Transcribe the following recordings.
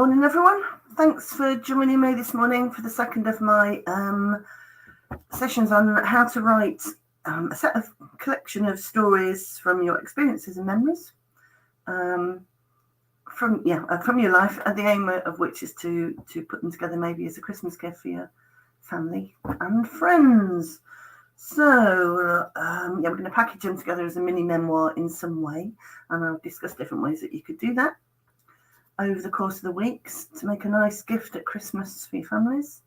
Morning, everyone. Thanks for joining me this morning for the second of my sessions on how to write a collection of stories from your experiences and memories from your life, and the aim of which is to put them together maybe as a Christmas gift for your family and friends. So we're going to package them together as a mini memoir in some way, and I'll discuss different ways that you could do that over the course of the weeks to make a nice gift at Christmas for your families.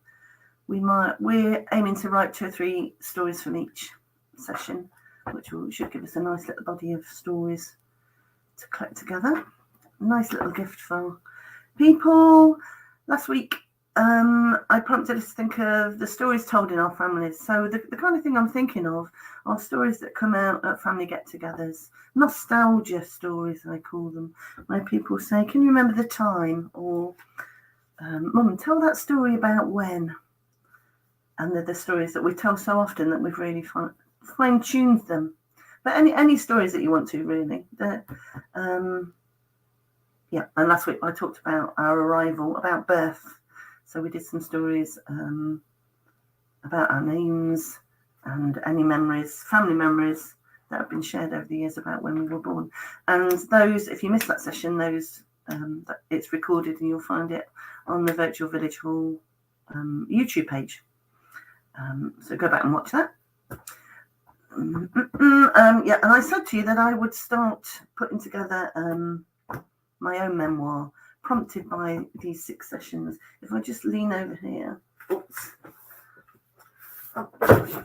We're aiming to write 2 or 3 stories from each session, which should give us a nice little body of stories to collect together. A nice little gift for people. Last week, I prompted us to think of the stories told in our families. So the kind of thing I'm thinking of are stories that come out at family get-togethers. Nostalgia stories, I call them, where people say, can you remember the time? Or, Mum, tell that story about when. And they're the stories that we tell so often that we've really fine-tuned them. But any stories that you want to, really. And last week I talked about our arrival, about birth. So we did some stories about our names and any memories, family memories that have been shared over the years about when we were born. And those, if you missed that session, it's recorded and you'll find it on the Virtual Village Hall YouTube page. So go back and watch that. And I said to you that I would start putting together my own memoir, prompted by these 6 sessions. If I just lean over here. Oops. Oh.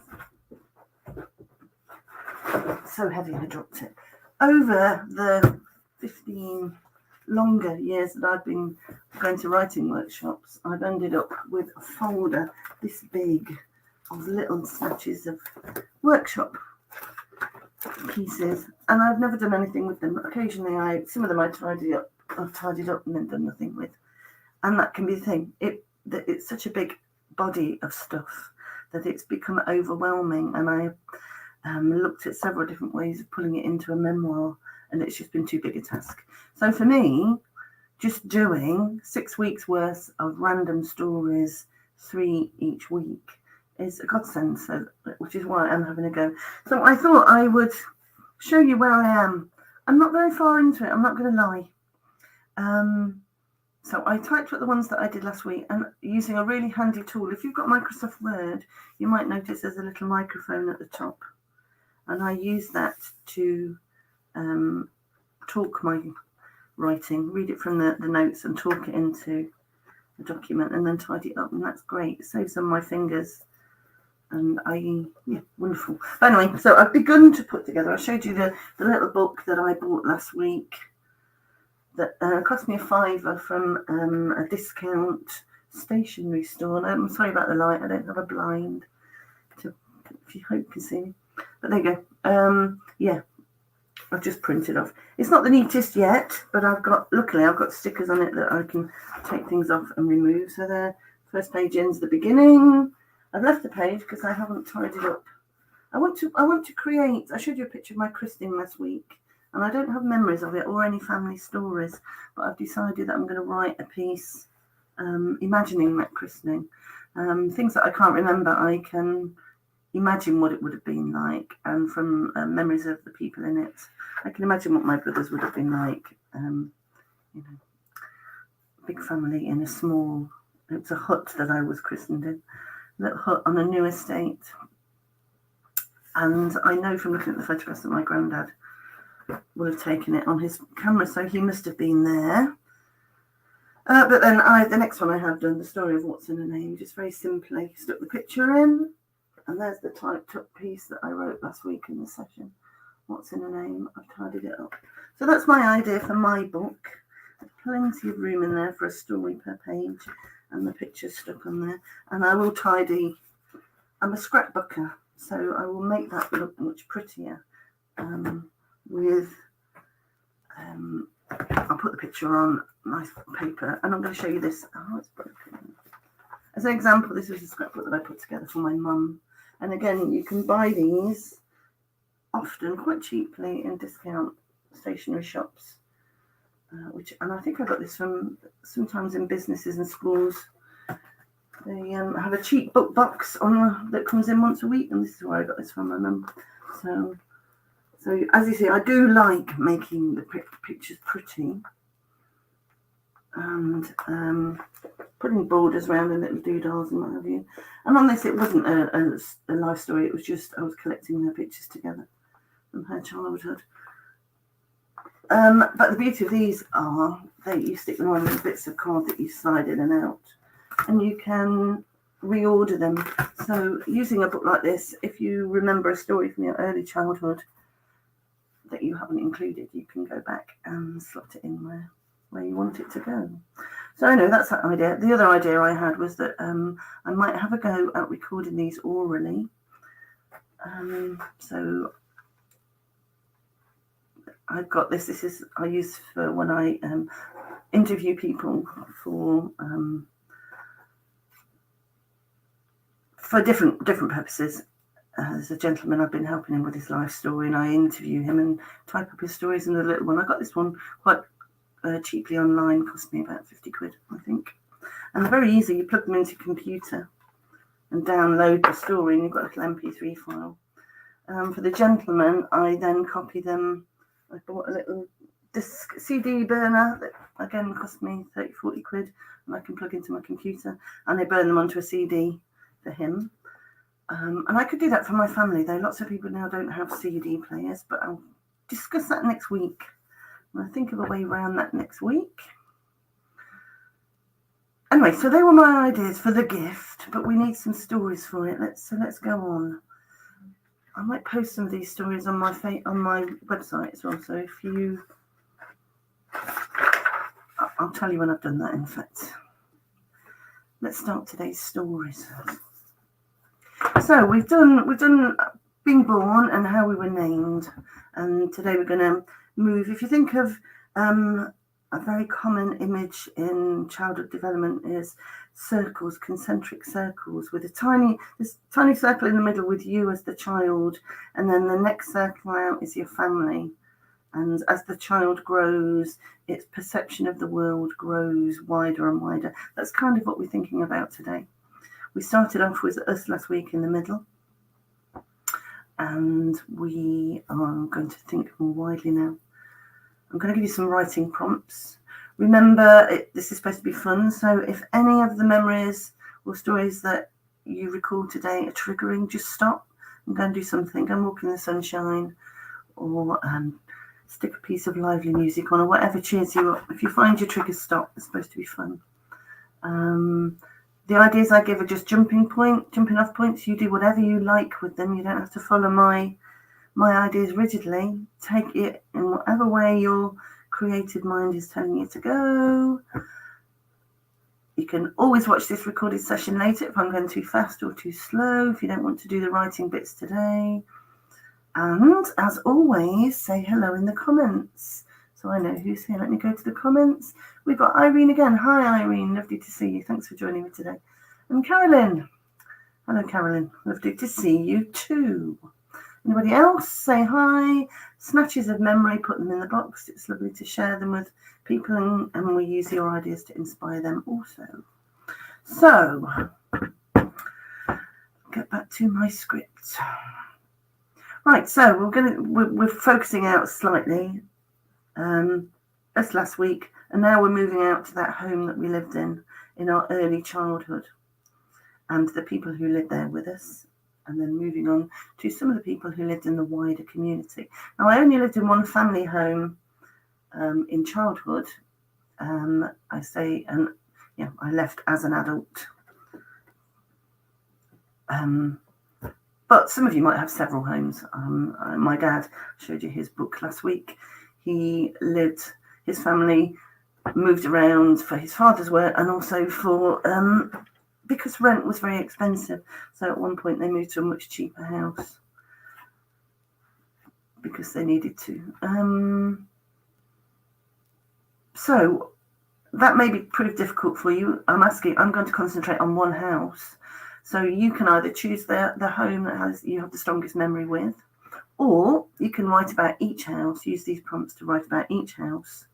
So heavy I dropped it. Over the 15 longer years that I've been going to writing workshops, I've ended up with a folder this big of little snatches of workshop pieces, and I've never done anything with them. Occasionally some of them I've tidied up and then done nothing with, and that can be the thing. It's such a big body of stuff that it's become overwhelming, and I looked at several different ways of pulling it into a memoir, and it's just been too big a task. So for me, just doing 6 weeks worth of random stories, 3 each week, is a godsend, which is why I'm having a go. So I thought I would show you where I am. I'm not very far into it, I'm not going to lie. So I typed up the ones that I did last week, and using a really handy tool. If you've got Microsoft Word, you might notice there's a little microphone at the top, and I use that to talk my writing, read it from the notes and talk it into the document, and then tidy it up, and that's great. It saves on my fingers. And wonderful. But anyway, so I've begun to put together. I showed you the little book that I bought last week that cost me a £5 from a discount stationery store. And I'm sorry about the light. I don't have a blind if you hope you can see me. But there you go. I've just printed off. It's not the neatest yet, but luckily I've got stickers on it that I can take things off and remove. So the first page ends the beginning. I've left the page because I haven't tidied up. I want to create. I showed you a picture of my christening last week, and I don't have memories of it or any family stories, but I've decided that I'm going to write a piece imagining that christening. Things that I can't remember, I can imagine what it would have been like, and from memories of the people in it, I can imagine what my brothers would have been like. Big family in a small. It was a hut that I was christened in. Little hut on a new estate, and I know from looking at the photographs that my granddad would have taken it on his camera, so he must have been there. But then the next one I have done, the story of what's in a name, just very simply stuck the picture in, and there's the typed up piece that I wrote last week in the session. What's in a name? I've tidied it up. So that's my idea for my book. There's plenty of room in there for a story per page. And the picture's stuck on there. And I will tidy. I'm a scrapbooker, so I will make that look much prettier. I'll put the picture on nice paper, and I'm going to show you this. Oh, it's broken. As an example, this is a scrapbook that I put together for my mum. And again, you can buy these often quite cheaply in discount stationery shops. and I think I got this from sometimes in businesses and schools. They have a cheap book box that comes in once a week, and this is where I got this from my mum. So as you see, I do like making the pictures pretty, and putting borders around and little doodles and what have you. And on this, it wasn't a life story. It was just I was collecting her pictures together from her childhood. But the beauty of these are that you stick them on with bits of card that you slide in and out, and you can reorder them. So using a book like this, if you remember a story from your early childhood that you haven't included, you can go back and slot it in where you want it to go. So I know that's that idea. The other idea I had was that I might have a go at recording these orally. So I've got this. This is I use for when I interview people for different purposes. There's a gentleman I've been helping him with his life story, and I interview him and type up his stories in the little one. I got this one quite cheaply online, cost me about 50 quid, I think. And they're very easy. You plug them into your computer and download the story, and you've got a little MP3 file. For the gentleman, I then copy them. I bought a little disc CD burner that again cost me 30, 40 quid, and I can plug into my computer, and I burn them onto a CD for him. And I could do that for my family, though. Lots of people now don't have CD players, but I'll discuss that next week. And I'll think of a way around that next week. Anyway, so they were my ideas for the gift, but we need some stories for it. Let's go on. I might post some of these stories on my website as well. So if you, I'll tell you when I've done that. In fact, let's start today's stories. So we've done being born and how we were named, and today we're going to move. If you think of a very common image in childhood development is circles, concentric circles, with this tiny circle in the middle with you as the child, and then the next circle out is your family. And as the child grows, its perception of the world grows wider and wider. That's kind of what we're thinking about today. We started off with us last week in the middle, and we are going to think more widely now. I'm going to give you some writing prompts. Remember, this is supposed to be fun, so if any of the memories or stories that you recall today are triggering, just stop and go and do something. Go and walk in the sunshine, or stick a piece of lively music on, or whatever cheers you up. If you find your triggers, stop. It's supposed to be fun. The ideas I give are just jumping off points. You do whatever you like with them. You don't have to follow my ideas rigidly. Take it in whatever way your creative mind is telling you to go. You can always watch this recorded session later if I'm going too fast or too slow, if you don't want to do the writing bits today. And as always, say hello in the comments so I know who's here. Let me go to the comments. We've got Irene again. Hi, Irene. Lovely to see you. Thanks for joining me today. And Carolyn. Hello, Carolyn. Lovely to see you too. Anybody else? Say hi. Snatches of memory, put them in the box. It's lovely to share them with people, and we use your ideas to inspire them also. So, get back to my script. Right, so we're focusing out slightly. That's last week, and now we're moving out to that home that we lived in our early childhood, and the people who lived there with us. And then moving on to some of the people who lived in the wider community. Now, I only lived in one family home in childhood. I left as an adult. But some of you might have several homes. My dad showed you his book last week. His family moved around for his father's work and also for because rent was very expensive. So at one point they moved to a much cheaper house because they needed to. So that may be pretty difficult for you. I'm going to concentrate on one house. So you can either choose the home that you have the strongest memory with, or you can write about each house, use these prompts to write about each house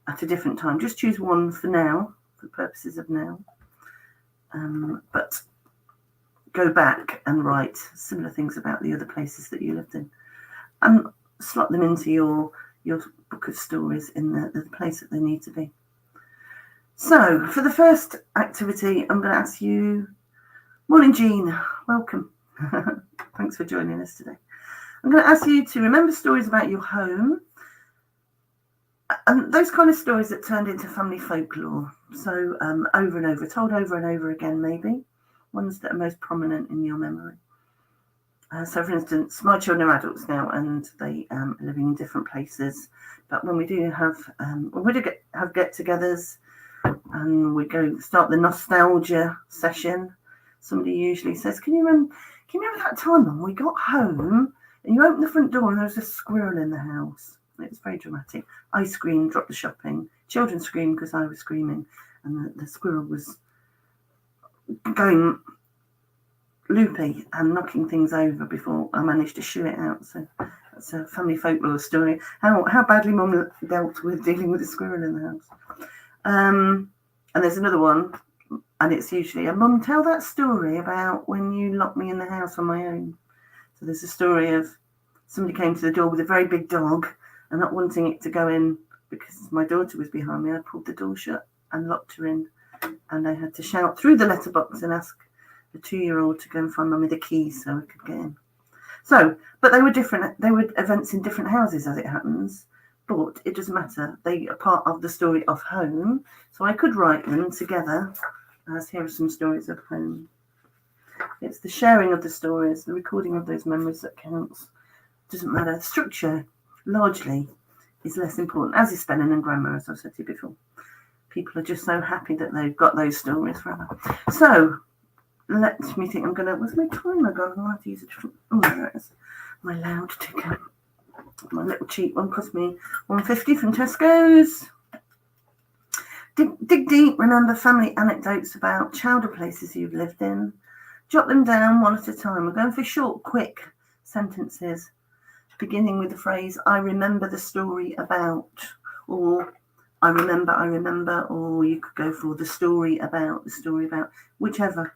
at a different time. Just choose one for now, for purposes of now. But go back and write similar things about the other places that you lived in, and slot them into your book of stories in the place that they need to be. So for the first activity, I'm going to ask you, morning Jean, welcome. Thanks for joining us today. I'm going to ask you to remember stories about your home, and those kind of stories that turned into family folklore. So over and over, told over and over again, maybe. Ones that are most prominent in your memory. So for instance, my children are adults now and they are living in different places. But when we do have, have get-togethers and we start the nostalgia session, somebody usually says, can you remember that time when we got home and you opened the front door and there was a squirrel in the house? It was very dramatic. I screamed, dropped the shopping. Children screamed because I was screaming, and the squirrel was going loopy and knocking things over before I managed to shoo it out. So that's a family folklore story. How badly Mum dealt with dealing with a squirrel in the house. And there's another one, and it's usually a Mum, tell that story about when you locked me in the house on my own. So there's a story of somebody came to the door with a very big dog and not wanting it to go in because my daughter was behind me. I pulled the door shut and locked her in, and I had to shout through the letterbox and ask the 2-year-old to go and find Mummy the keys so I could get in. So, but they were different. They were events in different houses as it happens, but it doesn't matter. They are part of the story of home. So I could write them together as here are some stories of home. It's the sharing of the stories, the recording of those memories that counts. Doesn't matter. The structure, largely, is less important, as is spelling and grammar, as I've said to you before. People are just so happy that they've got those stories forever. So, let me think. Where's my timer gone? I'll have to use a different. Oh, there it is. My loud ticker. My little cheap one cost me $1.50 from Tesco's. Dig deep. Remember family anecdotes about childhood places you've lived in. Jot them down one at a time. We're going for short, quick sentences, beginning with the phrase, I remember the story about, or I remember, or you could go for the story about, whichever.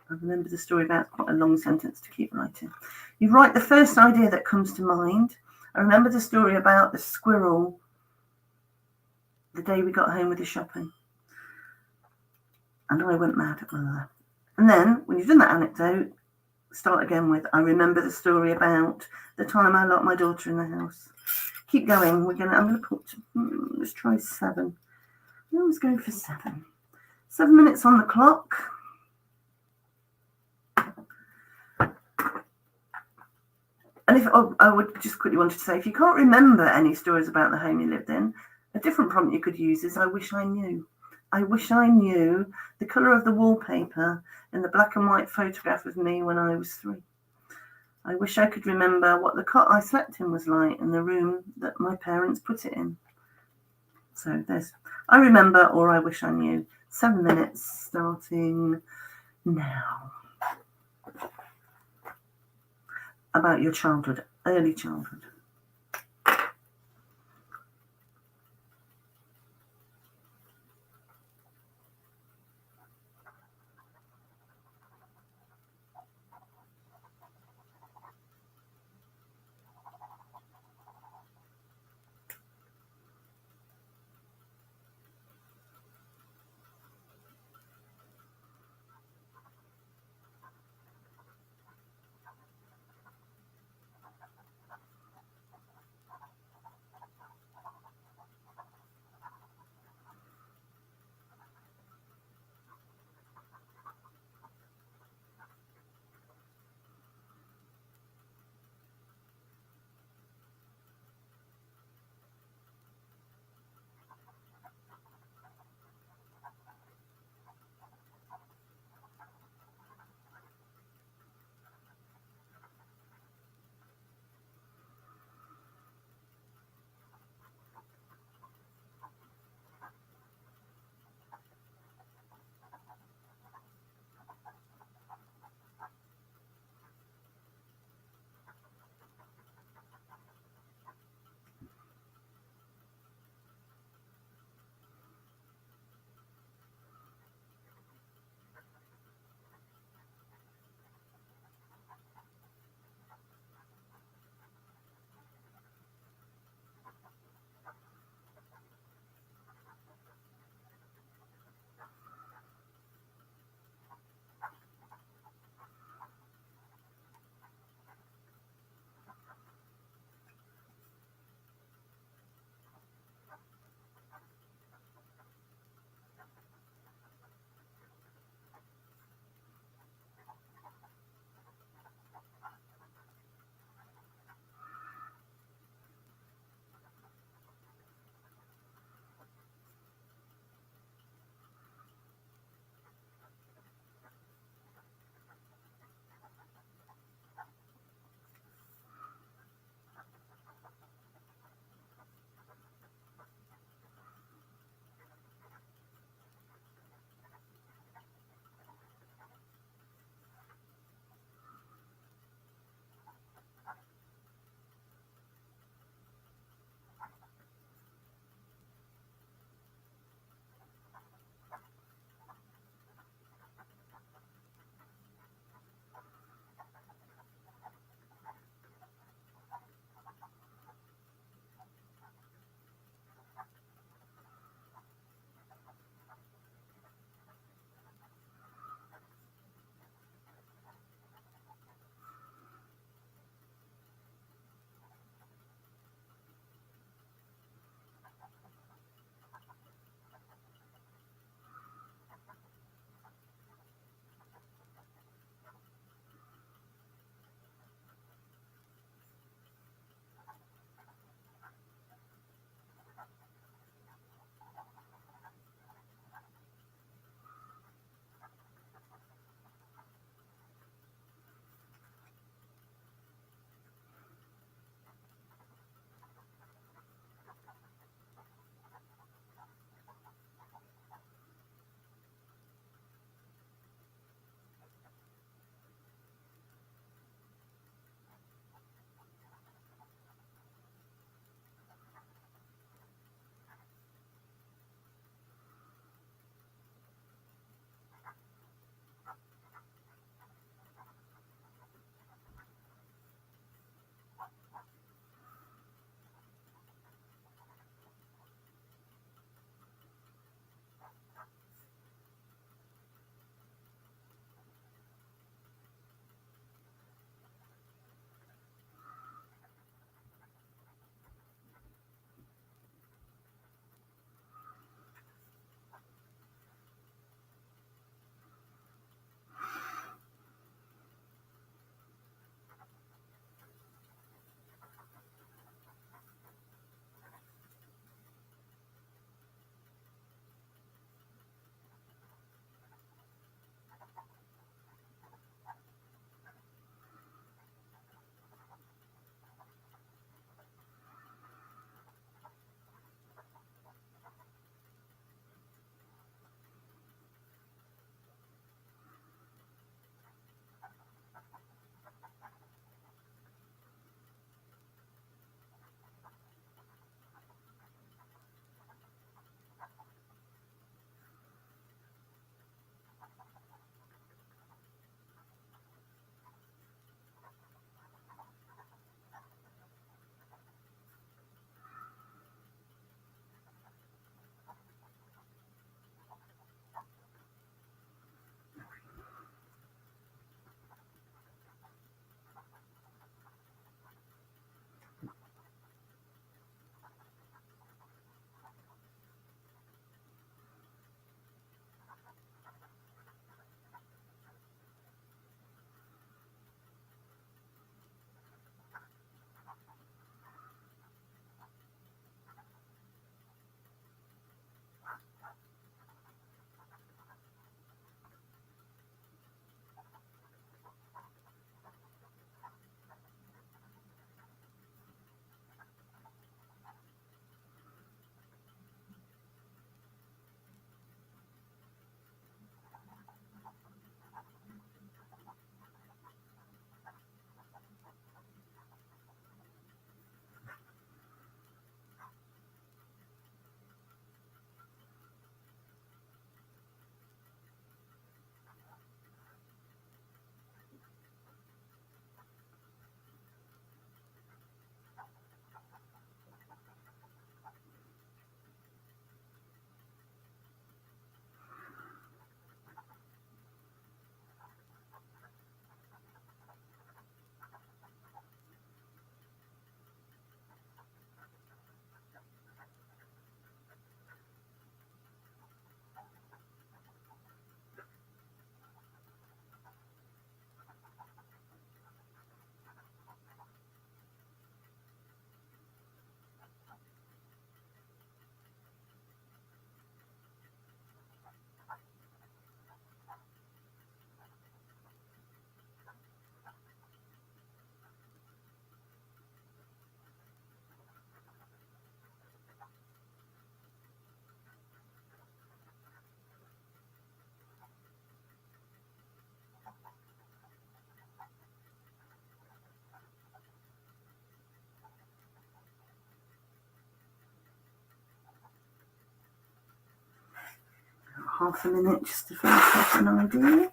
I remember the story about, quite a long sentence to keep writing. You write the first idea that comes to mind. I remember the story about the squirrel the day we got home with the shopping. And I went mad. And then, when you've done that anecdote, start again with, I remember the story about the time I locked my daughter in the house. Keep going. I'm going to put, let's try 7. I always go for 7. 7 minutes on the clock. And I would just quickly wanted to say, if you can't remember any stories about the home you lived in, a different prompt you could use is, I wish I knew. I wish I knew the colour of the wallpaper in the black and white photograph of me when I was 3. I wish I could remember what the cot I slept in was like and the room that my parents put it in. So there's I remember or I wish I knew. 7 minutes starting now. About your childhood, early childhood. half a minute just to finish off an idea.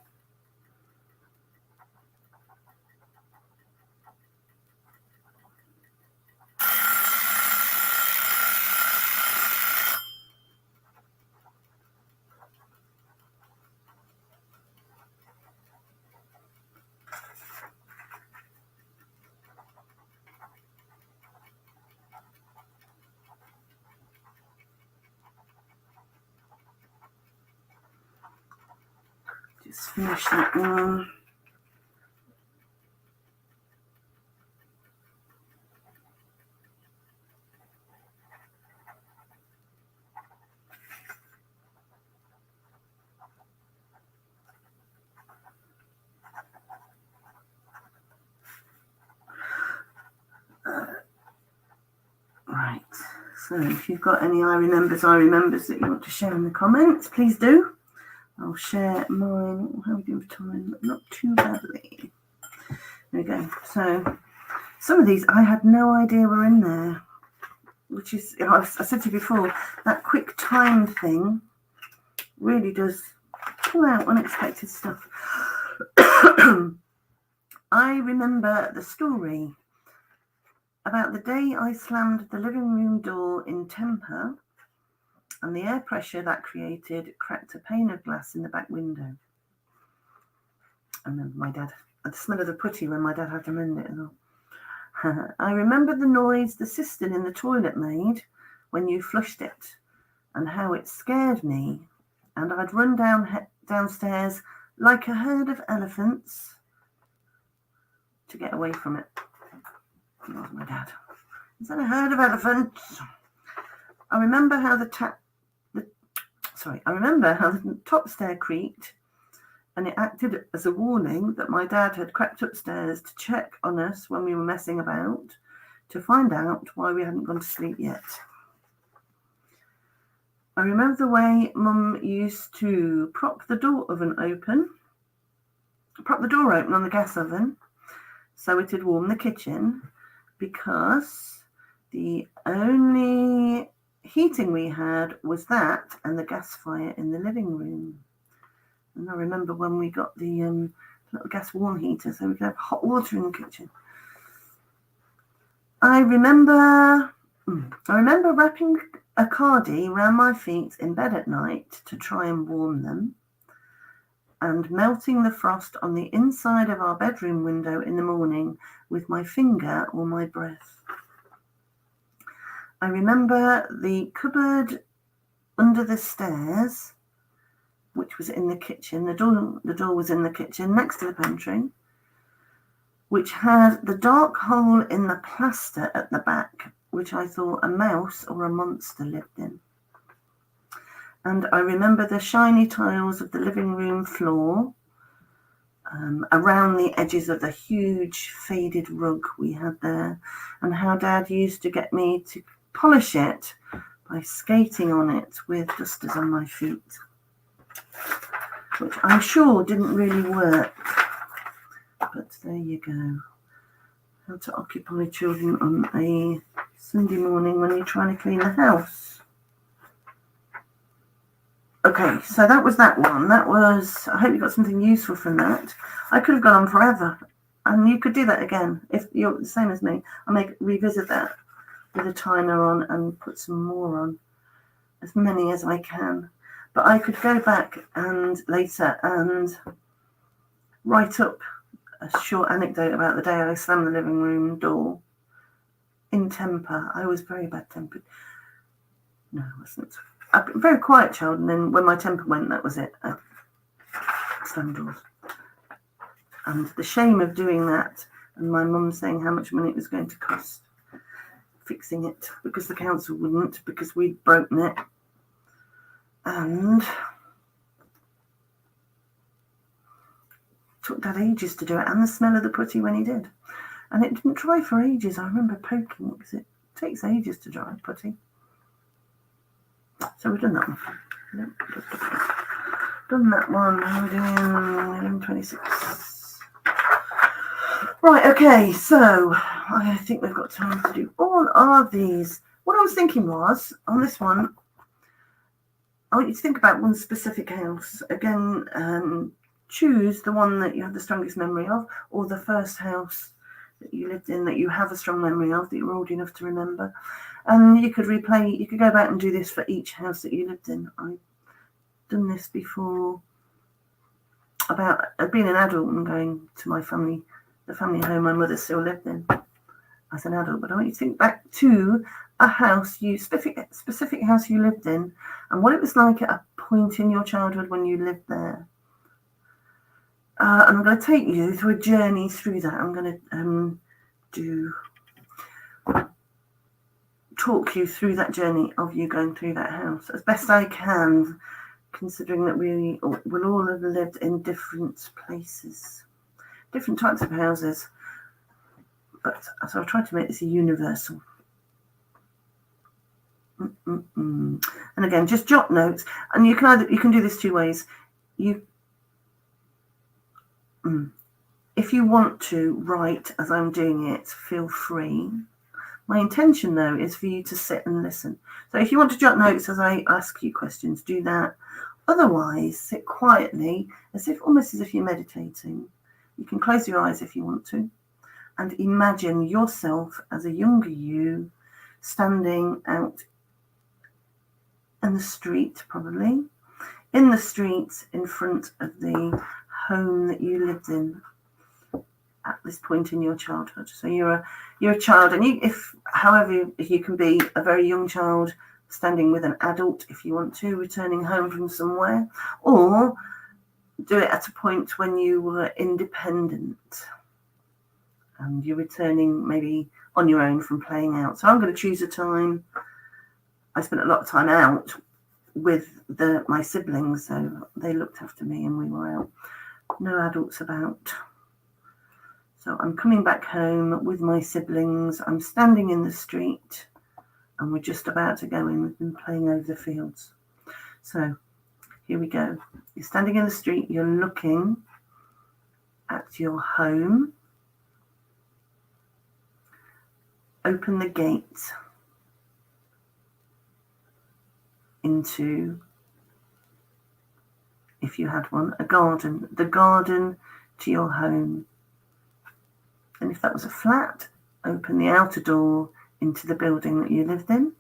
Just finish that one. Right, so if you've got any I remembers that you want to share in the comments, please do. I'll share mine. How are we doing for time? Not too badly. There we go. So some of these I had no idea were in there, which is, I said to you before, that quick time thing really does pull out unexpected stuff. I remember the story about the day I slammed the living room door in temper, and the air pressure that created cracked a pane of glass in the back window. I remember my dad, the smell of the putty when my dad had to mend it and all. I remember the noise the cistern in the toilet made when you flushed it, and how it scared me, and I'd run downstairs like a herd of elephants to get away from it. That was my dad. Is that a herd of elephants? I remember how the top stair creaked, and it acted as a warning that my dad had crept upstairs to check on us when we were messing about, to find out why we hadn't gone to sleep yet. I remember the way Mum used to prop the door open on the gas oven so it'd warm the kitchen, because the only heating we had was that and the gas fire in the living room. And I remember when we got the little gas warm heater so we could have hot water in the kitchen. I remember wrapping a cardie around my feet in bed at night to try and warm them, and melting the frost on the inside of our bedroom window in the morning with my finger or my breath. I remember the cupboard under the stairs, which was in the kitchen. The door was in the kitchen next to the pantry, which had the dark hole in the plaster at the back, which I thought a mouse or a monster lived in. And I remember the shiny tiles of the living room floor around the edges of the huge faded rug we had there, and how Dad used to get me to polish it by skating on it with dusters on my feet, which I'm sure didn't really work. But there you go. How to occupy children on a Sunday morning when you're trying to clean the house. Okay, so that was that one. I hope you got something useful from that. I could have gone on forever, and you could do that again if you're the same as me. I may revisit that with a timer on and put some more on, as many as I can. But I could go back and later and write up a short anecdote about the day I slammed the living room door in temper. I was very bad-tempered. No, I wasn't. I've been a very quiet child, and then when my temper went, that was it. I slammed doors. And the shame of doing that, and my mum saying how much money it was going to cost fixing it, because the council wouldn't, because we'd broken it. And took Dad ages to do it, and the smell of the putty when he did. And it didn't dry for ages. I remember poking it, because it takes ages to dry putty. So we've done that one. Done that one. We're doing 26. Right, okay, so I think we've got time to do all of these. What I was thinking was, on this one, want you to think about one specific house. Again, choose the one that you have the strongest memory of, or the first house that you lived in that you have a strong memory of, that you're old enough to remember. And you could go back and do this for each house that you lived in. I've done this before about being an adult and going to my family, the family home my mother still lived in as an adult. But I want you to think back to a house, specific house you lived in, and what it was like at a point in your childhood when you lived there. And I'm going to take you through a journey through that. I'm going to talk you through that journey of you going through that house as best I can, considering that we will all have lived in different places, different types of houses. But so I'll try to make this a universal. And again, just jot notes, and you can do this two ways. If you want to write as I'm doing it, feel free. My intention, though, is for you to sit and listen. So if you want to jot notes as I ask you questions, do that. Otherwise, sit quietly, almost as if you're meditating. You can close your eyes if you want to, and imagine yourself as a younger you standing out in the street, probably in the street in front of the home that you lived in at this point in your childhood. So you're a child, and you can be a very young child standing with an adult if you want to, returning home from somewhere, or do it at a point when you were independent and you're returning maybe on your own from playing out. So I'm going to choose a time. I spent a lot of time out with my siblings, so they looked after me and we were out. No adults about. So I'm coming back home with my siblings. I'm standing in the street and we're just about to go in. We've been playing over the fields. So here we go. You're standing in the street. You're looking at your home. Open the gate into, if you had one, a garden. The garden to your home. And if that was a flat, open the outer door into the building that you lived in.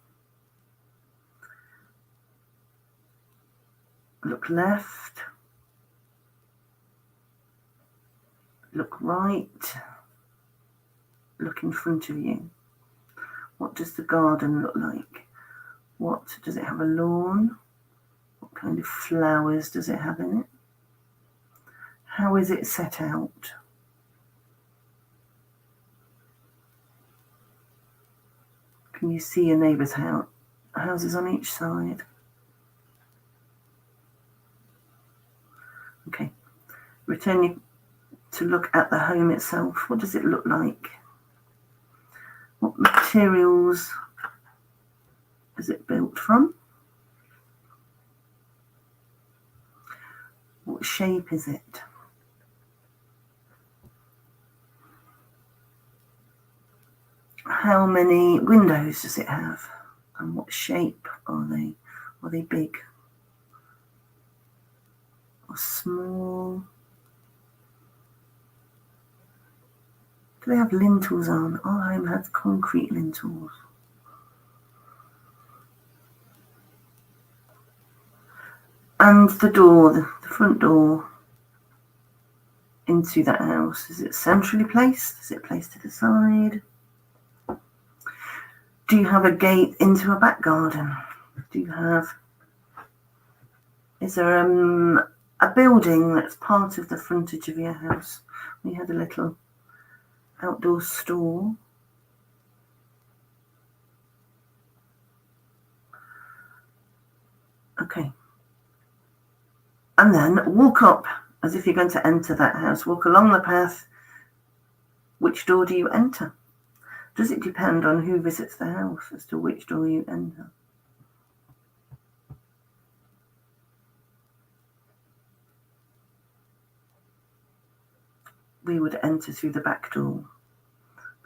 Look left. Look right. Look in front of you. What does the garden look like? Does it have a lawn? What kind of flowers does it have in it? How is it set out? Can you see your neighbour's houses on each side? Okay. Return to look at the home itself. What does it look like? What materials is it built from? What shape is it? How many windows does it have? And what shape are they? Are they big or small? Do they have lintels on? Our home has concrete lintels. And the door, the front door into that house, is it centrally placed? Is it placed to the side? Do you have a gate into a back garden? Is there a building that's part of the frontage of your house? We had a little outdoor store. Okay. And then walk up as if you're going to enter that house. Walk along the path. Which door do you enter? Does it depend on who visits the house as to which door you enter? We would enter through the back door.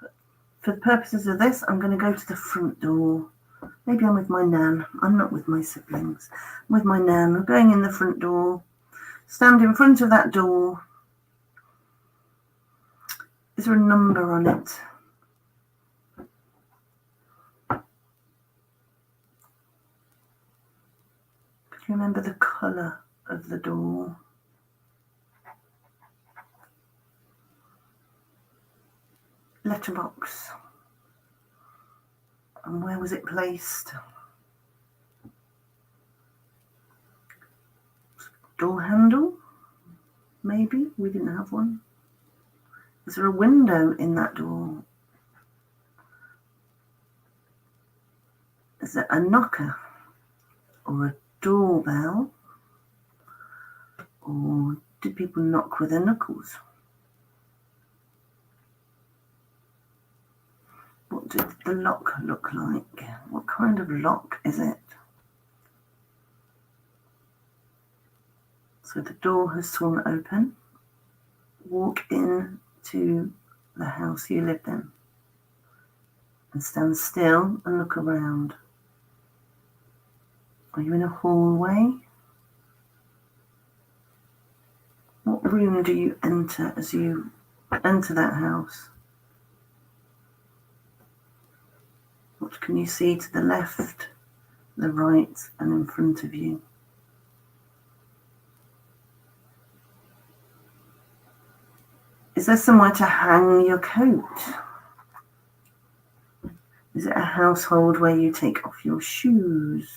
But for the purposes of this, I'm going to go to the front door Maybe I'm with my nan. I'm not with my siblings. I'm with my nan. I'm going in the front door. Stand in front of that door. Is there a number on it? Could you remember the colour of the door? Letterbox. And where was it placed? Door handle? Maybe we didn't have one. Is there a window in that door? Is it a knocker or a doorbell? Or did people knock with their knuckles? What did the lock look like? What kind of lock is it? So the door has swung open. Walk in to the house you lived in and stand still and look around. Are you in a hallway? What room do you enter as you enter that house? What can you see to the left, the right, and in front of you? Is there somewhere to hang your coat? Is it a household where you take off your shoes?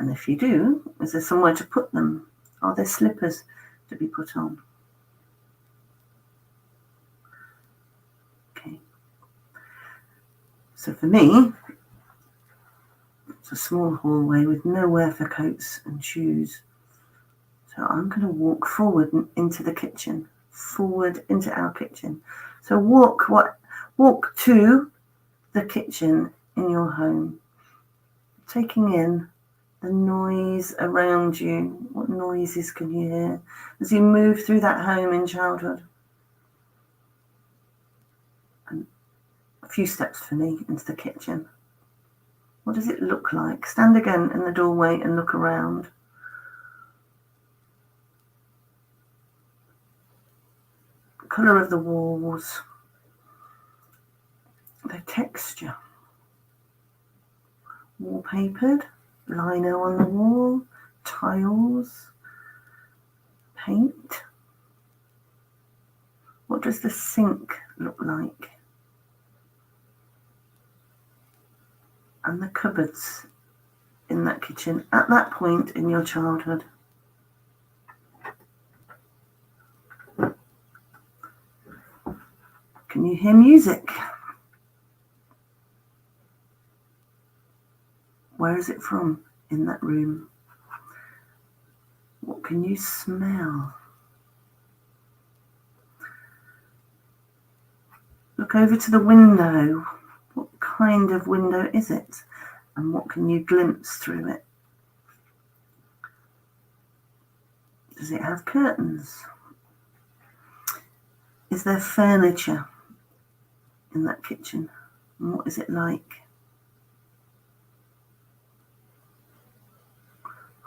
And if you do, is there somewhere to put them? Are there slippers to be put on? Okay. So for me, it's a small hallway with nowhere for coats and shoes. So I'm going to walk forward into the kitchen, forward into our kitchen. So walk to the kitchen in your home, taking in the noise around you. What noises can you hear as you move through that home in childhood? And a few steps for me into the kitchen. What does it look like? Stand again in the doorway and look around. Colour of the walls, the texture, wallpapered, lino on the wall, tiles, paint. What does the sink look like? And the cupboards in that kitchen at that point in your childhood. Can you hear music? Where is it from in that room? What can you smell? Look over to the window. What kind of window is it? And what can you glimpse through it? Does it have curtains? Is there furniture in that kitchen? And what is it like?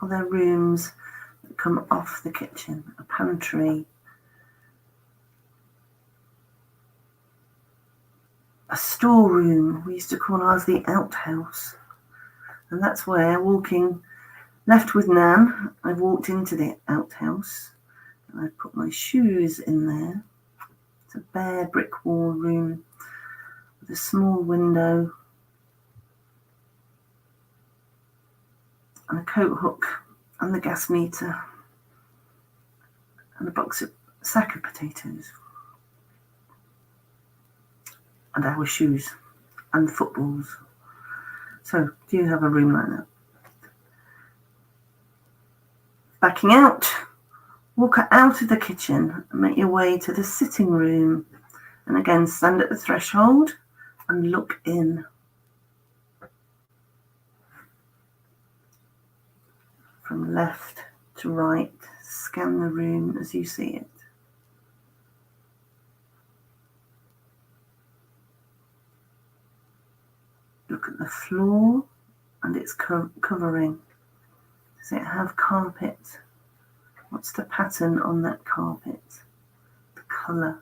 Are there rooms that come off the kitchen? A pantry? A storeroom? We used to call ours the outhouse. And that's where, walking left with Nan, I've walked into the outhouse and I've put my shoes in there. It's a bare brick wall room with a small window and a coat hook and the gas meter and a sack of potatoes and our shoes and footballs. So, do you have a room like that? Backing out, walk out of the kitchen and make your way to the sitting room. And again, stand at the threshold and look in. From left to right, scan the room as you see it. Look at the floor and its covering. Does it have carpet? What's the pattern on that carpet? The colour,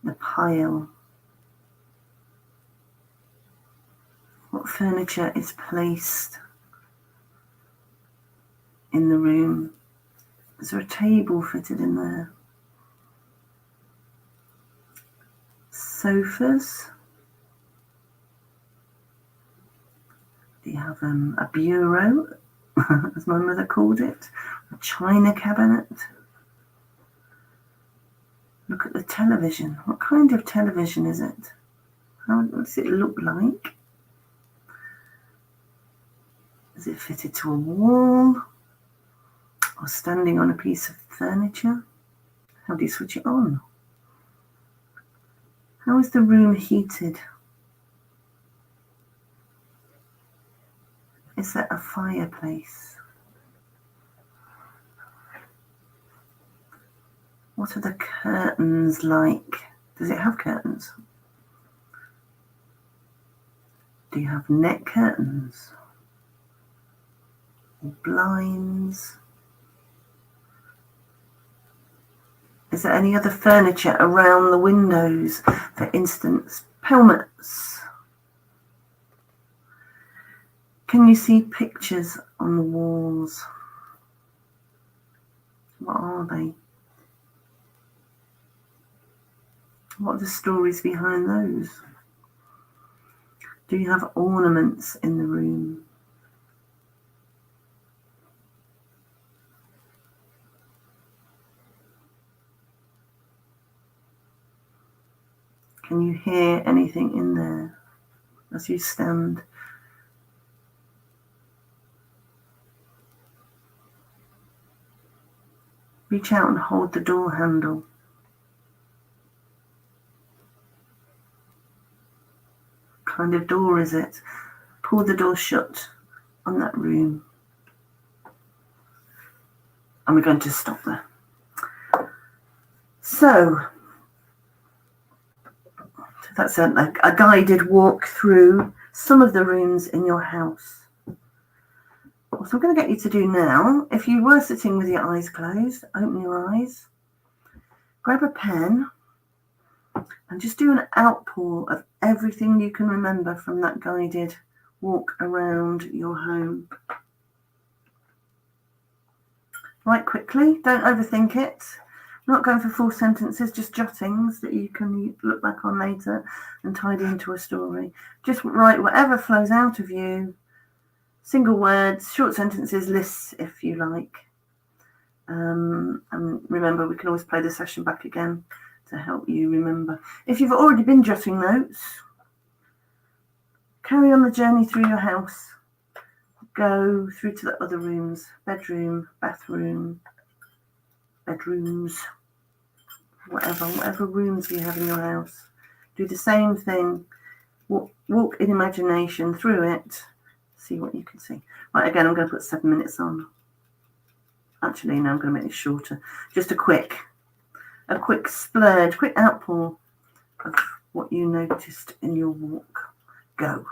the pile. What furniture is placed in the room? Is there a table fitted in there? Sofas? Do you have a bureau, as my mother called it? A china cabinet? Look at the television. What kind of television is it? How does it look like? Is it fitted to a wall or standing on a piece of furniture? How do you switch it on? How is the room heated? Is there a fireplace? What are the curtains like? Does it have curtains? Do you have net curtains? Or blinds? Is there any other furniture around the windows? For instance, pelmets. Can you see pictures on the walls? What are they? What are the stories behind those? Do you have ornaments in the room? Can you hear anything in there as you stand? Reach out and hold the door handle. What kind of door is it? Pull the door shut on that room. And we're going to stop there. So that's a guided walk through some of the rooms in your house. What I'm going to get you to do now, if you were sitting with your eyes closed, open your eyes, grab a pen, and just do an outpour of everything you can remember from that guided walk around your home. Write quickly, don't overthink it. I'm not going for full sentences, just jottings that you can look back on later and tidy into a story. Just write whatever flows out of you, single words, short sentences, lists if you like. And remember, we can always play the session back again to help you remember. If you've already been jotting notes, carry on the journey through your house. Go through to the other rooms, bedroom, bathroom, bedrooms, whatever rooms you have in your house. Do the same thing. Walk in imagination through it. See what you can see. Right, again, I'm going to put 7 minutes on. Actually, no, I'm going to make it shorter. Just a quick splurge, quick outpour of what you noticed in your walk. Go.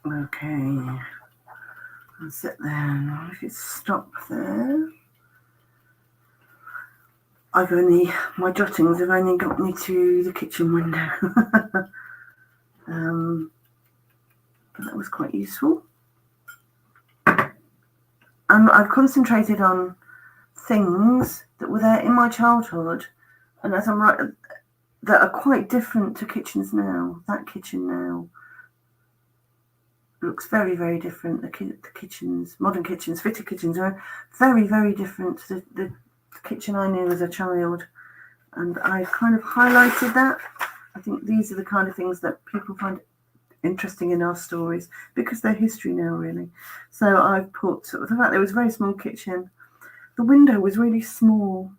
Okay. That's it then. If you stop there. My jottings have only got me to the kitchen window. But that was quite useful. And I've concentrated on things that were there in my childhood, and as I'm right, that are quite different to kitchens now. That kitchen now looks very, very different. The kitchens, modern kitchens, fitted kitchens are very, very different to the kitchen I knew as a child. And I kind of highlighted that. I think these are the kind of things that people find interesting in our stories because they're history now, really. So I've put the fact there was a very small kitchen. The window was really small.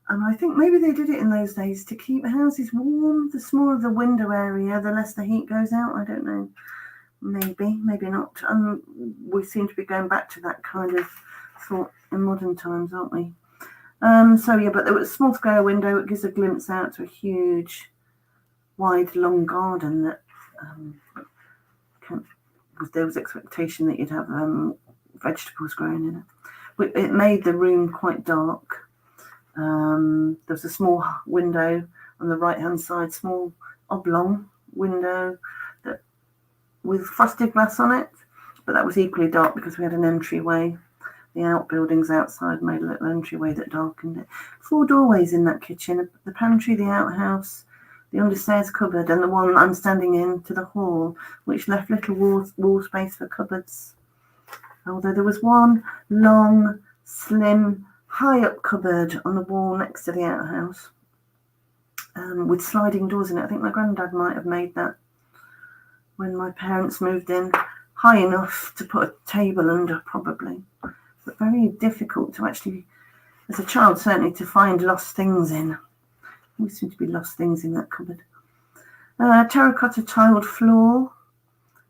And I think maybe they did it in those days to keep houses warm. The smaller the window area, the less the heat goes out. I don't know. Maybe, maybe not. And we seem to be going back to that kind of thought in modern times, aren't we? So yeah, but there was a small square window. It gives a glimpse out to a huge, wide, long garden that there was expectation that you'd have vegetables growing in it. It made the room quite dark. There was a small window on the right-hand side, small oblong window with frosted glass on it, but that was equally dark because we had an entryway. The outbuildings outside made a little entryway that darkened it. 4 doorways in that kitchen: the pantry, the outhouse, the understairs cupboard, and the one I'm standing in to the hall, which left little wall space for cupboards. Although there was one long, slim, high-up cupboard on the wall next to the outhouse with sliding doors in it. I think my granddad might have made that when my parents moved in, high enough to put a table under, probably. But very difficult to actually, as a child, certainly to find lost things in. There seem to be lost things in that cupboard. Terracotta tiled floor,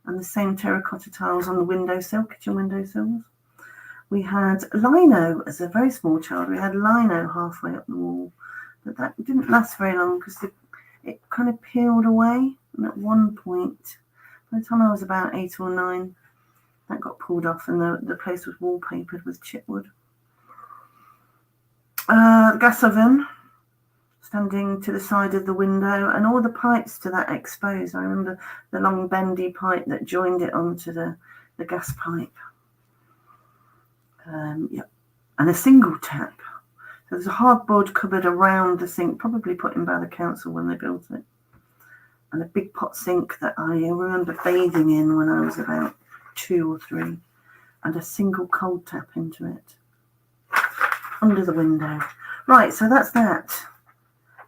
and the same terracotta tiles on the windowsill, kitchen windowsills. We had lino as a very small child. We had lino halfway up the wall, but that didn't last very long because it kind of peeled away. And at one point, by the time I was about 8 or 9, that got pulled off, and the place was wallpapered with chipwood. The gas oven standing to the side of the window, and all the pipes to that exposed. I remember the long bendy pipe that joined it onto the gas pipe. Yep. And a single tap. So there's a hardboard cupboard around the sink, probably put in by the council when they built it. And a big pot sink that I remember bathing in when I was about 2 or 3, and a single cold tap into it under the window. Right, so that's that.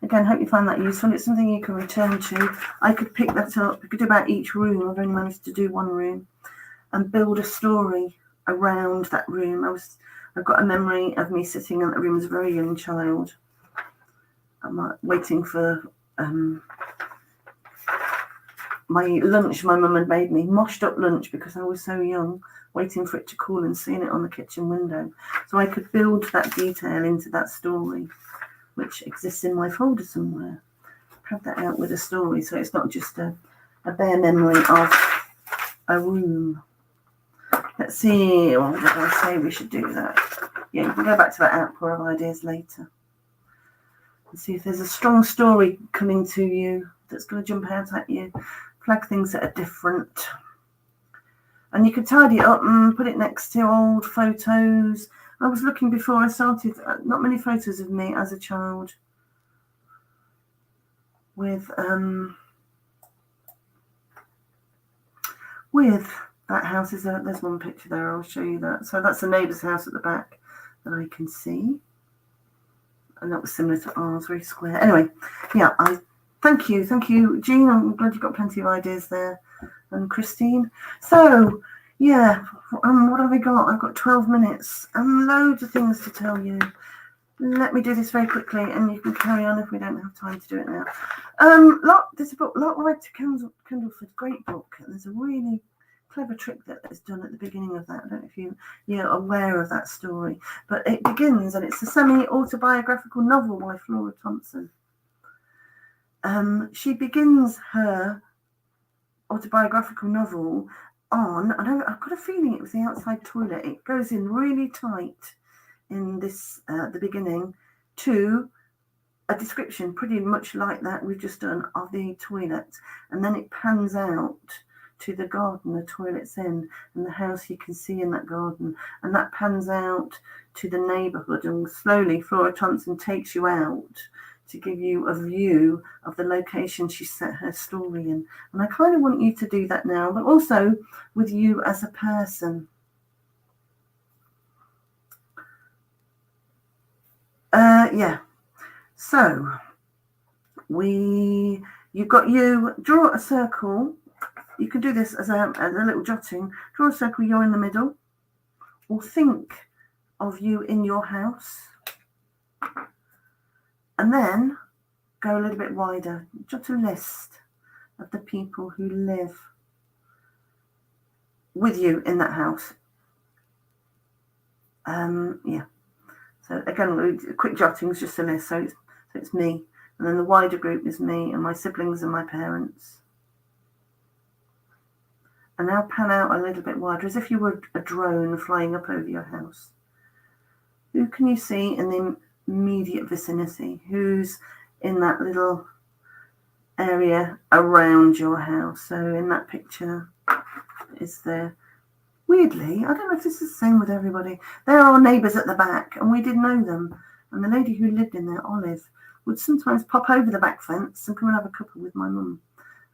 Again, hope you find that useful. It's something you can return to. I could pick that up. I could do about each room. I've only managed to do one room, and build a story around that room. I've got a memory of me sitting in that room as a very young child. I'm waiting for my lunch my mum had made me, moshed up lunch because I was so young, waiting for it to cool and seeing it on the kitchen window. So I could build that detail into that story, which exists in my folder somewhere. Have that out with a story, so it's not just a bare memory of a room. Let's see, what did I say we should do that? Yeah, you can go back to that outpour of ideas later. And see if there's a strong story coming to you that's going to jump out at you. Flag things that are different. And you can tidy it up and put it next to old photos. I was looking before I started, not many photos of me as a child with that house. There's one picture there, I'll show you that. So that's the neighbour's house at the back that I can see. And that was similar to ours, very square. Anyway, yeah, Thank you, Jean. I'm glad you've got plenty of ideas there, and Christine. So, yeah, what have we got? I've got 12 minutes and loads of things to tell you. Let me do this very quickly, and you can carry on if we don't have time to do it now. There's a book, Lot Red to Candleford, great book. And there's a really clever trick that is done at the beginning of that. I don't know if you're aware of that story, but it begins, and it's a semi-autobiographical novel by Flora Thompson. She begins her autobiographical novel on, I've got a feeling it was the outside toilet. It goes in really tight in this, the beginning, to a description pretty much like that we've just done of the toilet. And then it pans out to the garden the toilet's in and the house you can see in that garden. And that pans out to the neighbourhood, and slowly Flora Thompson takes you out to give you a view of the location she set her story in. And I kind of want you to do that now, but also with you as a person. Yeah. So you've got you, draw a circle. You can do this as a little jotting. Draw a circle, you're in the middle, or think of you in your house. And then go a little bit wider. Jot a list of the people who live with you in that house. Yeah. So again, quick jotting is just a list. So it's me. And then the wider group is me and my siblings and my parents. And now pan out a little bit wider, as if you were a drone flying up over your house. Who can you see in the immediate vicinity? Who's in that little area around your house? So in that picture is there. Weirdly, I don't know if this is the same with everybody. There are neighbours at the back, and we did know them. And the lady who lived in there, Olive, would sometimes pop over the back fence and come and have a cuppa with my mum.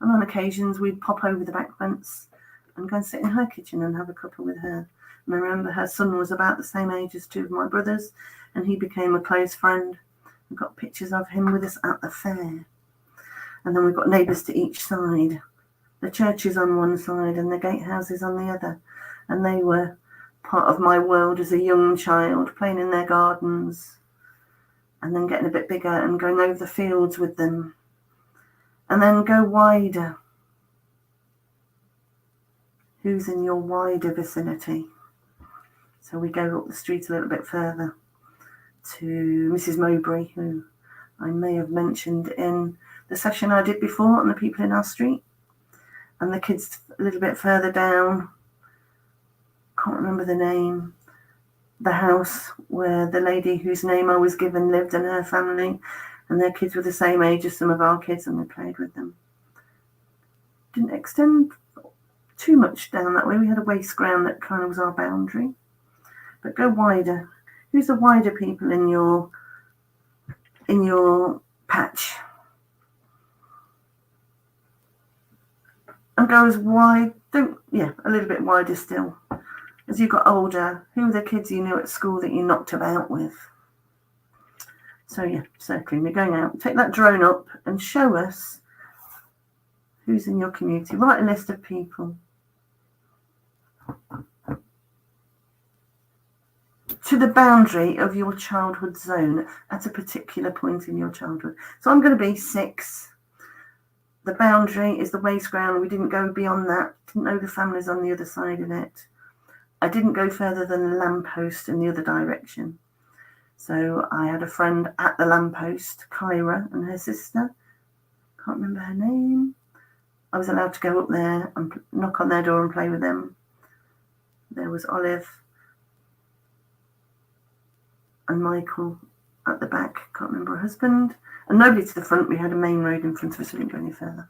And on occasions, we'd pop over the back fence and go and sit in her kitchen and have a cuppa with her. And I remember her son was about the same age as two of my brothers, and he became a close friend. We've got pictures of him with us at the fair. And then we've got neighbours to each side. The church is on one side and the gatehouses on the other. And they were part of my world as a young child, playing in their gardens and then getting a bit bigger and going over the fields with them. And then go wider. Who's in your wider vicinity? So we go up the street a little bit further to Mrs. Mowbray, who I may have mentioned in the session I did before on the people in our street. And the kids a little bit further down, can't remember the name, the house where the lady whose name I was given lived and her family, and their kids were the same age as some of our kids, and we played with them. Didn't extend too much down that way. We had a waste ground that kind of was our boundary. But go wider. Who's the wider people in your patch? And go as wide, a little bit wider still. As you got older, who were the kids you knew at school that you knocked about with? So yeah, circling, we're going out. Take that drone up and show us who's in your community. Write a list of people. To the boundary of your childhood zone at a particular point in your childhood. So I'm going to be 6. The boundary is the waste ground. We didn't go beyond that. Didn't know the families on the other side of it. I didn't go further than the lamppost in the other direction. So I had a friend at the lamppost, Kyra, and her sister. Can't remember her name. I was allowed to go up there and knock on their door and play with them. There was Olive and Michael at the back. Can't remember her husband. And nobody to the front. We had a main road in front of us. We didn't go any further.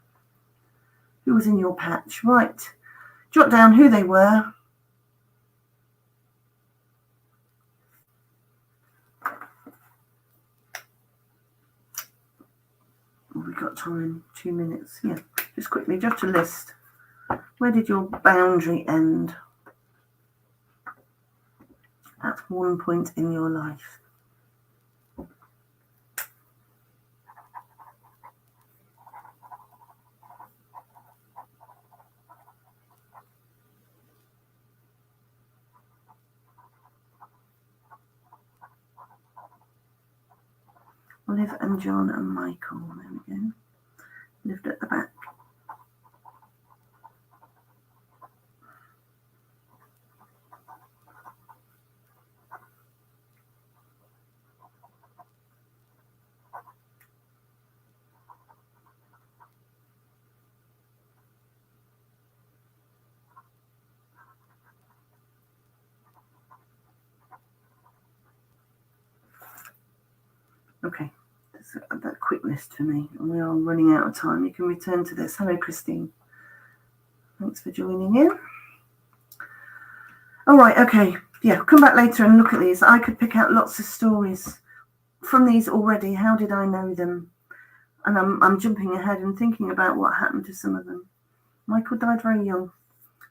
Who was in your patch? Right. Jot down who they were. We've got time, 2 minutes. Yeah, just quickly, jot a list. Where did your boundary end? At one point in your life. Olive and John and Michael. There we go. Lived at the back. Okay, that's a quick list for me. And we are running out of time. You can return to this. Hello, Christine. Thanks for joining in. All right, okay. Yeah, come back later and look at these. I could pick out lots of stories from these already. How did I know them? And I'm jumping ahead and thinking about what happened to some of them. Michael died very young,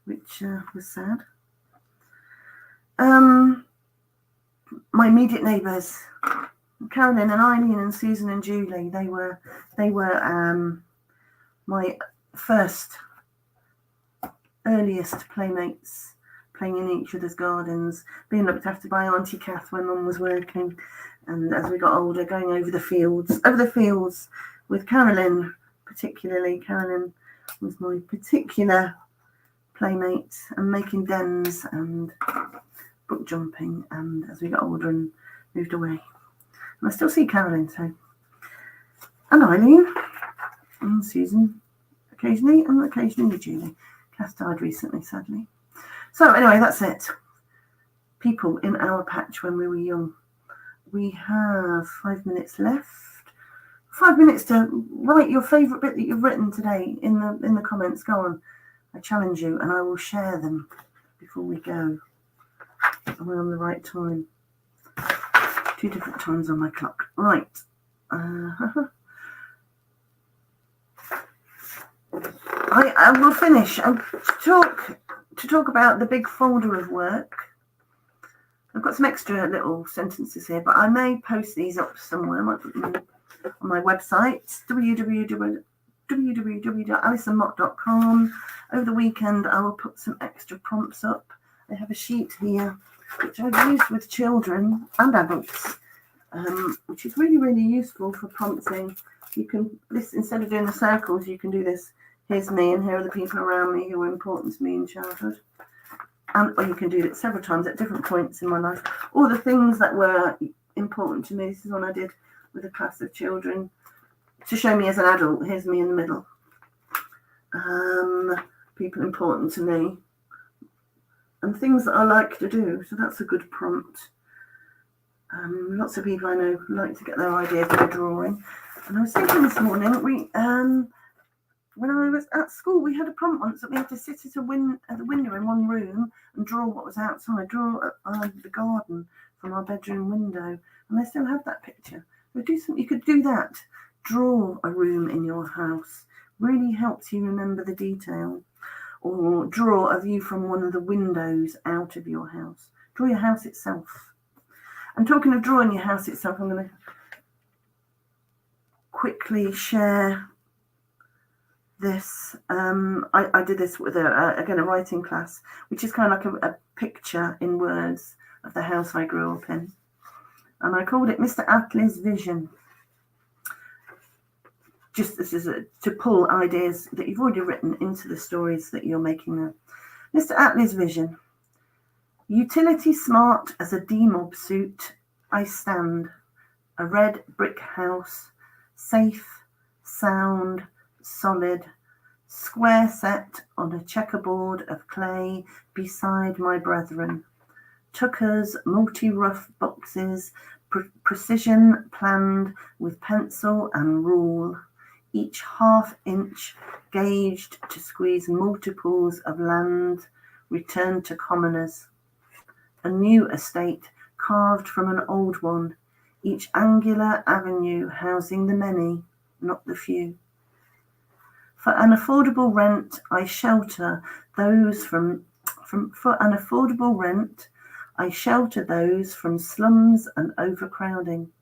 which was sad. My immediate neighbours, Carolyn and Eileen and Susan and Julie, they were my first, earliest playmates, playing in each other's gardens, being looked after by Auntie Kath when Mum was working, and as we got older, going over the fields with Carolyn, particularly. Carolyn was my particular playmate, and making dens and book jumping, and as we got older and moved away. And I still see Carolyn, so. And Eileen, and Susan occasionally, and occasionally Julie. Kath died recently, sadly. So anyway, that's it. People in our patch when we were young. We have 5 minutes left. 5 minutes to write your favourite bit that you've written today in the comments. Go on. I challenge you, and I will share them before we go. Am I on the right time? 2 different times on my clock. Right. I will finish. To talk about the big folder of work. I've got some extra little sentences here, but I may post these up somewhere. I might put them on my website, www.alisonmott.com. Over the weekend, I will put some extra prompts up. I have a sheet here, which I've used with children and adults, which is really, really useful for prompting. You can, this, instead of doing the circles, you can do this. Here's me, and here are the people around me who were important to me in childhood. Or you can do it several times at different points in my life. All the things that were important to me. This is one I did with a class of children to show me as an adult. Here's me in the middle. People important to me. And things that I like to do. So that's a good prompt. Lots of people I know like to get their ideas by drawing. And I was thinking this morning, when I was at school, we had a prompt once that we had to sit at the window in one room and draw what was outside, draw the garden from our bedroom window. And I still have that picture. So you could do that. Draw a room in your house. Really helps you remember the detail. Or draw a view from one of the windows out of your house. Draw your house itself. And talking of drawing your house itself, I'm going to quickly share this. I did this with a writing class, which is kind of like a picture in words of the house I grew up in. And I called it Mr. Attlee's Vision. Just this is to pull ideas that you've already written into the stories that you're making now. Mr. Attlee's Vision. Utility smart as a D-mob suit, I stand. A red brick house, safe, sound, solid, square set on a checkerboard of clay beside my brethren. Tuckers, multi-rough boxes, precision planned with pencil and rule, each half-inch gauged to squeeze multiples of land returned to commoners. A new estate carved from an old one, each angular avenue housing the many, not the few. For an affordable rent, I shelter those from slums and overcrowding,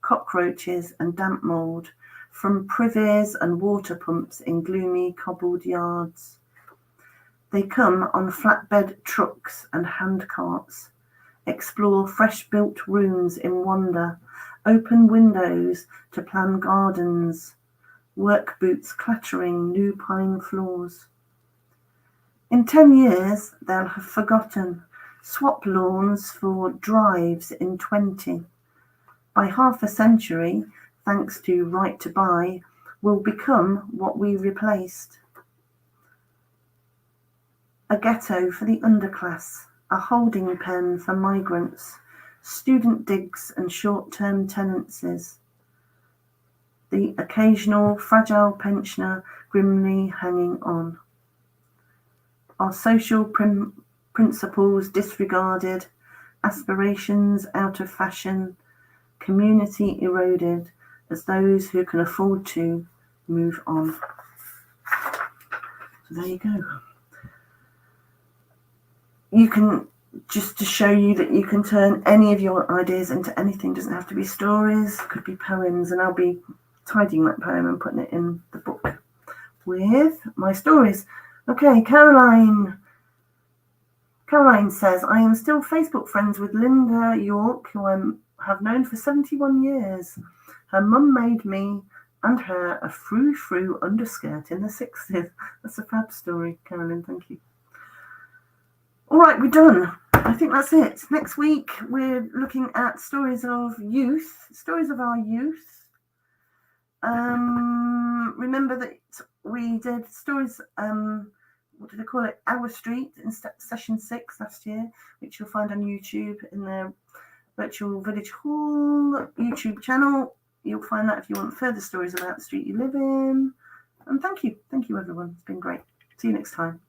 cockroaches and damp mould, from privies and water pumps in gloomy cobbled yards. They come on flatbed trucks and hand carts, explore fresh-built rooms in wonder, open windows to plan gardens, work boots clattering new pine floors. In 10 years, they'll have forgotten, swap lawns for drives in 20. By half a century, thanks to right to buy, will become what we replaced. A ghetto for the underclass, a holding pen for migrants, student digs and short-term tenancies, the occasional fragile pensioner grimly hanging on. Our social principles disregarded, aspirations out of fashion, community eroded, as those who can afford to move on. So there you go. You can, just to show you that you can turn any of your ideas into anything. It doesn't have to be stories, it could be poems, and I'll be tidying that poem and putting it in the book with my stories. Okay, Caroline says, I am still Facebook friends with Linda York, who I have known for 71 years. Her mum made me and her a frou-frou underskirt in the 60s. That's a fab story, Caroline, thank you. All right, we're done. I think that's it. Next week, we're looking at stories of youth, stories of our youth. Remember that we did stories, what did I call it? Our Street in session 6 last year, which you'll find on YouTube in the Virtual Village Hall YouTube channel. You'll find that if you want further stories about the street you live in. And thank you everyone. It's been great. See you next time.